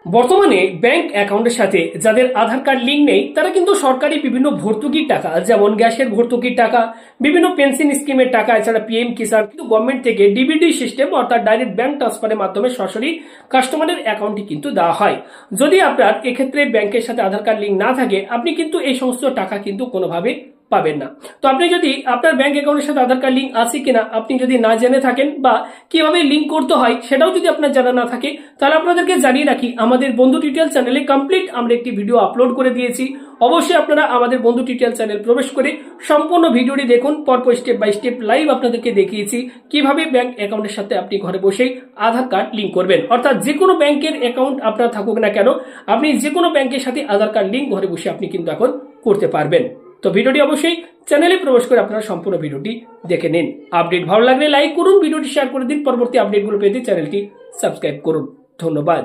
বর্তমানে ব্যাংক অ্যাকাউন্টের সাথে যাদের আধার কার্ড লিঙ্ক নেই তারা কিন্তু সরকারি বিভিন্ন ভর্তুকির টাকা, যেমন গ্যাসের ভর্তুকির টাকা, বিভিন্ন পেনশন স্কিমের টাকা, এছাড়া পিএম কিষাণ কিন্তু গভর্নমেন্ট থেকে ডিবিটি সিস্টেম অর্থাৎ ডাইরেক্ট ব্যাংক ট্রান্সফারের মাধ্যমে সরাসরি কাস্টমারের অ্যাকাউন্টে কিন্তু দেওয়া হয়। যদি আপনার এক্ষেত্রে ব্যাংকের সাথে আধার কার্ড লিঙ্ক না থাকে, আপনি কিন্তু এই সমস্ত টাকা কিন্তু কোনোভাবে পাবেন না। তো আপনি যদি আপনার ব্যাংক অ্যাকাউন্টের সাথে আধার কার্ড লিঙ্ক আছে কিনা আপনি যদি না জেনে থাকেন, বা কিভাবে লিঙ্ক করতে হয় সেটাও যদি আপনার জানা না থাকে, তাহলে আপনাদেরকে জানিয়ে রাখি আমাদের বন্ধু টিউটোরিয়াল চ্যানেলে কমপ্লিট আমরা একটি ভিডিও আপলোড করে দিয়েছি। অবশ্যই আপনারা আমাদের বন্ধু টিউটোরিয়াল চ্যানেল প্রবেশ করে সম্পূর্ণ ভিডিওটি দেখুন। পরপর স্টেপ বাই স্টেপ লাইভ আপনাদেরকে দেখিয়েছি কিভাবে ব্যাংক অ্যাকাউন্টের সাথে আপনি ঘরে বসেই আধার কার্ড লিঙ্ক করবেন। অর্থাৎ যে কোনো ব্যাংকের অ্যাকাউন্ট আপনার থাকুক না কেন, আপনি যে কোনো ব্যাংকের সাথে আধার কার্ড লিঙ্ক ঘরে বসে আপনি কিন্তু এখন করতে পারবেন। তো ভিডিওটি অবশ্যই চ্যানেলে প্রবেশ করে আপনারা সম্পূর্ণ ভিডিওটি দেখে নিন। আপডেট ভালো লাগলে লাইক করুন, ভিডিওটি শেয়ার করে দিন। পরবর্তী আপডেটগুলো পেতে চ্যানেলটি সাবস্ক্রাইব করুন। ধন্যবাদ।